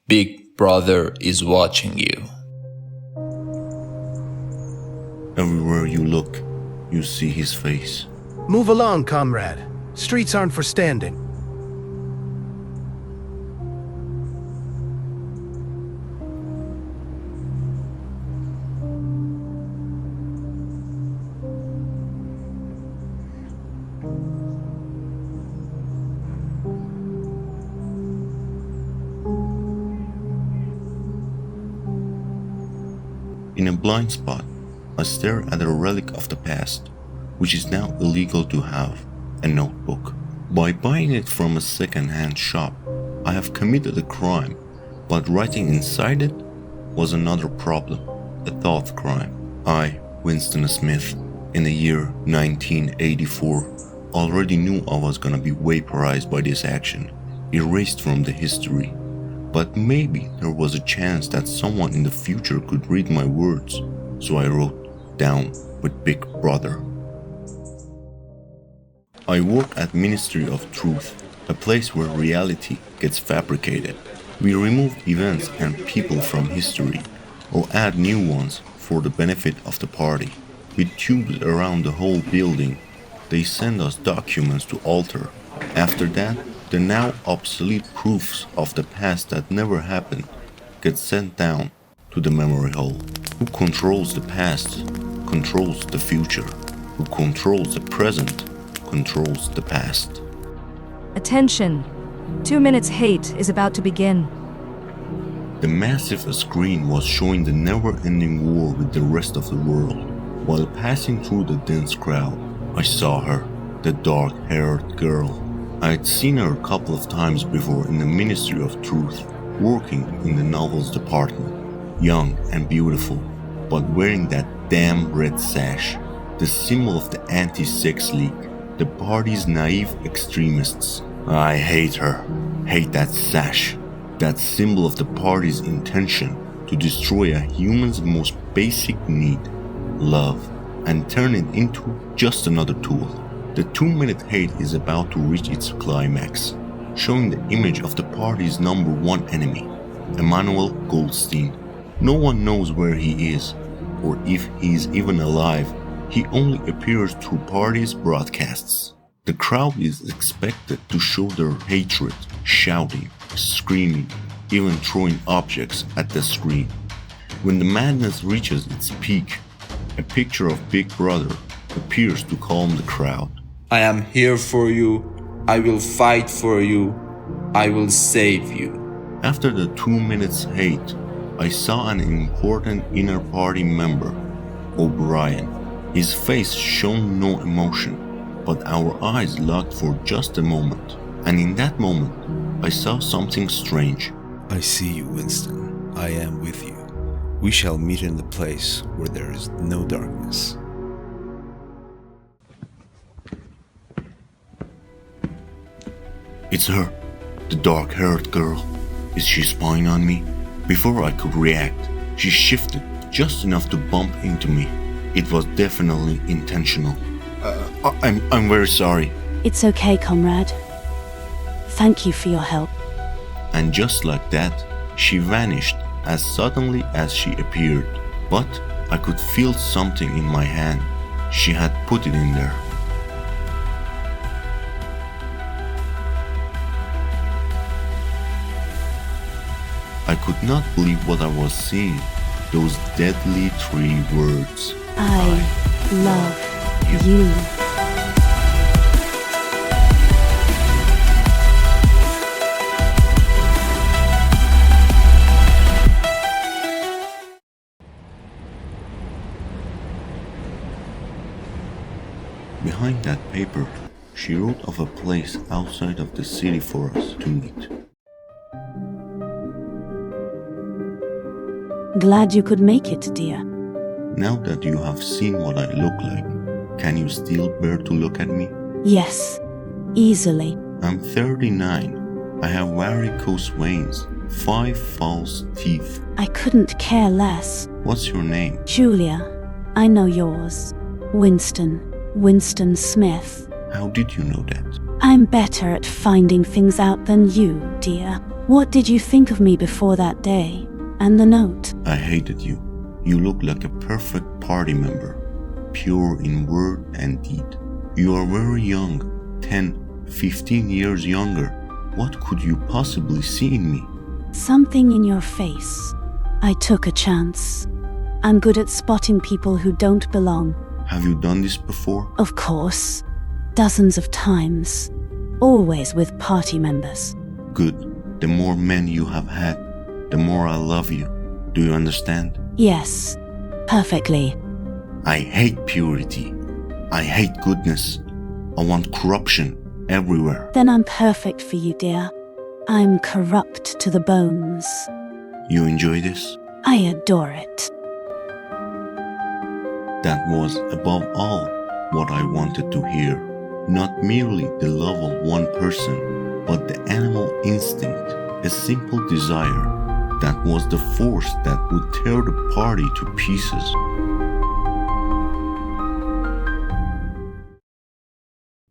Big Brother is watching you. Everywhere you look, you see his face. Move along, comrade. Streets aren't for standing. In a blind spot, I stare at a relic of the past, which is now illegal to have, a notebook. By buying it from a second-hand shop, I have committed a crime, but writing inside it was another problem, a thought crime. I, Winston Smith, in the year 1984, already knew I was gonna be vaporized by this action, erased from the history. But maybe there was a chance that someone in the future could read my words, so I wrote down with Big Brother. I work at Ministry of Truth, a place where reality gets fabricated. We remove events and people from history, or add new ones for the benefit of the party. With tubes around the whole building, they send us documents to alter. After that, the now obsolete proofs of the past that never happened get sent down to the memory hole. Who controls the past controls the future. Who controls the present controls the past. Attention! 2 minutes hate is about to begin. The massive screen was showing the never-ending war with the rest of the world. While passing through the dense crowd, I saw her, the dark-haired girl. I had seen her a couple of times before in the Ministry of Truth, working in the novels department. Young and beautiful, but wearing that damn red sash, the symbol of the anti-sex league, the party's naive extremists. I hate her, hate that sash, that symbol of the party's intention to destroy a human's most basic need, love, and turn it into just another tool. The 2-minute hate is about to reach its climax, showing the image of the party's number one enemy, Emmanuel Goldstein. No one knows where he is, or if he is even alive. He only appears through party's broadcasts. The crowd is expected to show their hatred, shouting, screaming, even throwing objects at the screen. When the madness reaches its peak, a picture of Big Brother appears to calm the crowd. I am here for you. I will fight for you. I will save you. After the 2 minutes hate, I saw an important inner party member, O'Brien. His face showed no emotion, but our eyes locked for just a moment. And in that moment, I saw something strange. I see you, Winston. I am with you. We shall meet in the place where there is no darkness. It's her, the dark-haired girl. Is she spying on me? Before I could react, she shifted just enough to bump into me. It was definitely intentional. I'm very sorry. It's okay, comrade. Thank you for your help. And just like that, she vanished as suddenly as she appeared. But I could feel something in my hand. She had put it in there. I could not believe what I was seeing. Those deadly 3 words. I love you. Behind that paper, she wrote of a place outside of the city for us to meet. Glad you could make it, dear. Now that you have seen what I look like, can you still bear to look at me? Yes, easily. I'm 39. I have varicose veins, 5 false teeth. I couldn't care less. What's your name? Julia, I know yours. Winston Smith. How did you know that? I'm better at finding things out than you, dear. What did you think of me before that day? And the note? I hated you. You look like a perfect party member, pure in word and deed. You are very young, 10, 15 years younger. What could you possibly see in me? Something in your face. I took a chance. I'm good at spotting people who don't belong. Have you done this before? Of course. Dozens of times. Always with party members. Good. The more men you have had, the more I love you. Do you understand? Yes. Perfectly. I hate purity. I hate goodness. I want corruption everywhere. Then I'm perfect for you, dear. I'm corrupt to the bones. You enjoy this? I adore it. That was, above all, what I wanted to hear. Not merely the love of one person, but the animal instinct, a simple desire. That was the force that would tear the party to pieces.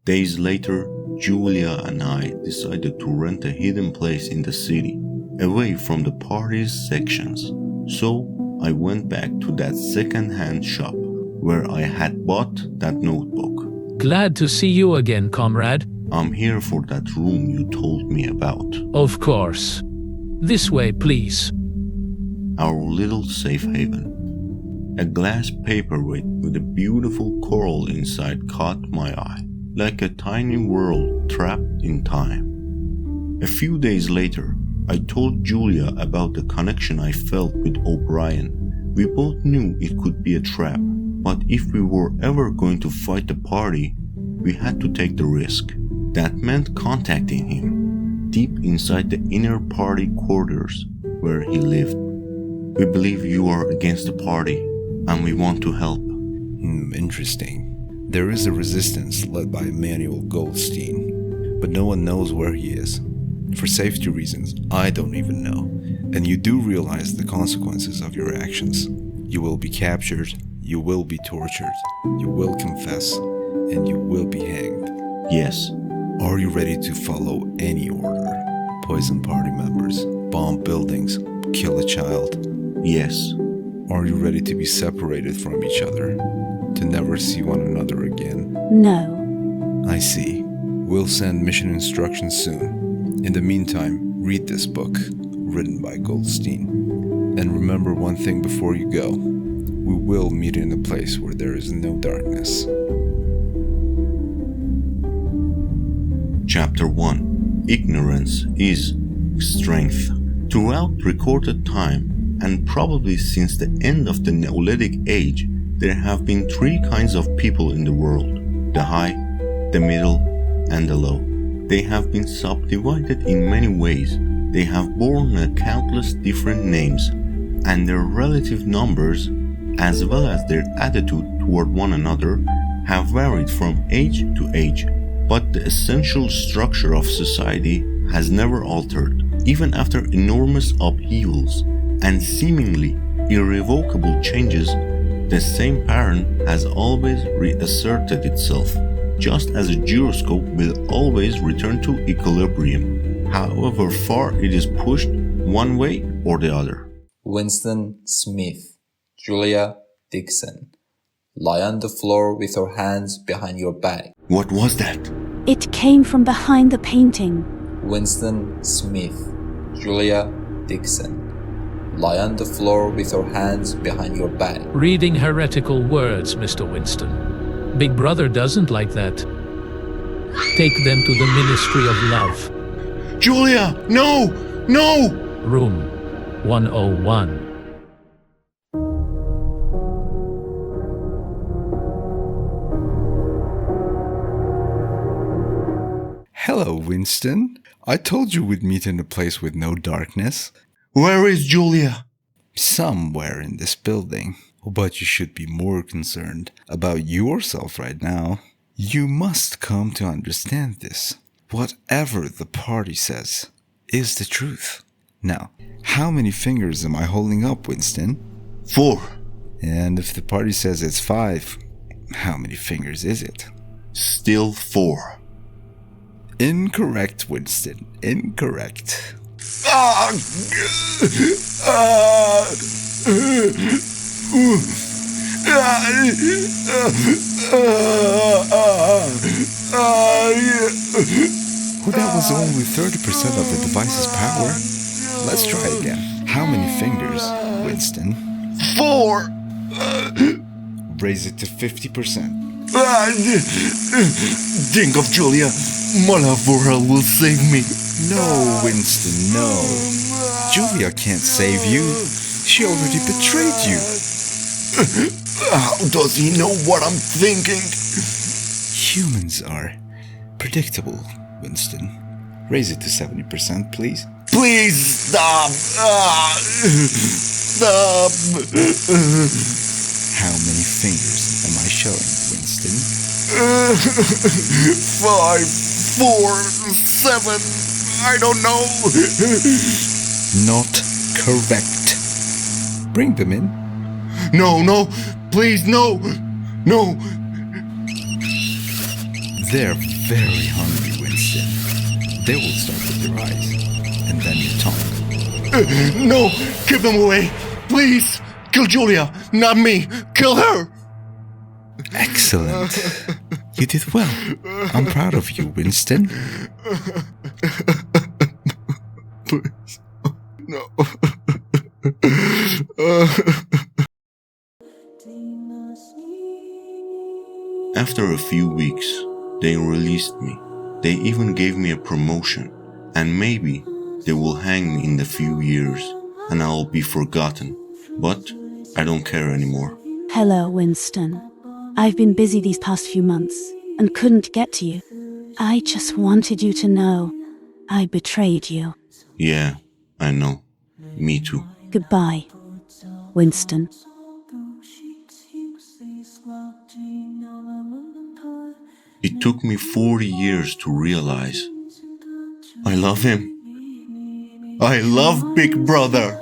Days later, Julia and I decided to rent a hidden place in the city, away from the party's sections. So I went back to that second-hand shop where I had bought that notebook. Glad to see you again, comrade. I'm here for that room you told me about. Of course. This way, please. Our little safe haven. A glass paperweight with a beautiful coral inside caught my eye, like a tiny world trapped in time. A few days later, I told Julia about the connection I felt with O'Brien. We both knew it could be a trap, but if we were ever going to fight the party, we had to take the risk. That meant contacting him, deep inside the inner party quarters where he lived. We believe you are against the party, and we want to help. Interesting. There is a resistance led by Emmanuel Goldstein, but no one knows where he is. For safety reasons, I don't even know. And you do realize the consequences of your actions. You will be captured, you will be tortured, you will confess, and you will be hanged. Yes. Are you ready to follow any order? Poison party members, bomb buildings, kill a child? Yes. Are you ready to be separated from each other? To never see one another again? No. I see. We'll send mission instructions soon. In the meantime, read this book, written by Goldstein. And remember one thing before you go. We will meet in a place where there is no darkness. Chapter 1. Ignorance is strength. Throughout recorded time, and probably since the end of the Neolithic Age, there have been three kinds of people in the world: the high, the middle, and the low. They have been subdivided in many ways. They have borne countless different names, and their relative numbers, as well as their attitude toward one another, have varied from age to age. But the essential structure of society has never altered, even after enormous upheavals and seemingly irrevocable changes. The same pattern has always reasserted itself, just as a gyroscope will always return to equilibrium, however far it is pushed one way or the other. Winston Smith, Julia Dixon. Lie on the floor with your hands behind your back. What was that? It came from behind the painting. Winston Smith, Julia Dixon. Lie on the floor with your hands behind your back. Reading heretical words, Mr. Winston. Big Brother doesn't like that. Take them to the Ministry of Love. Julia, no! No! Room 101. Hello, Winston. I told you we'd meet in a place with no darkness. Where is Julia? Somewhere in this building. But you should be more concerned about yourself right now. You must come to understand this. Whatever the party says is the truth. Now, how many fingers am I holding up, Winston? 4. And if the party says it's 5, how many fingers is it? Still 4. Incorrect, Winston. Incorrect. Well, that was only 30% of the device's power. Let's try again. How many fingers, Winston? 4. Raise it to 50%. Think of Julia. My love for her will save me. No, Winston, no. Julia can't save you. She already betrayed you. How does he know what I'm thinking? Humans are predictable, Winston. Raise it to 70%, please. Please stop. Stop. How many fingers am I showing, Winston? 5, 4, 7. I don't know. Not correct. Bring them in. No, please, no. They're very hungry, Winston. They will start with your eyes, and then your tongue. No, keep them away. Please, kill Julia, not me. Kill her. Excellent. You did well. I'm proud of you, Winston. Please, no. After a few weeks, they released me. They even gave me a promotion, and maybe they will hang me in a few years, and I will be forgotten. But I don't care anymore. Hello, Winston. I've been busy these past few months and couldn't get to you. I just wanted you to know I betrayed you. Yeah, I know. Me too. Goodbye, Winston. It took me 40 years to realize I love him. I love Big Brother.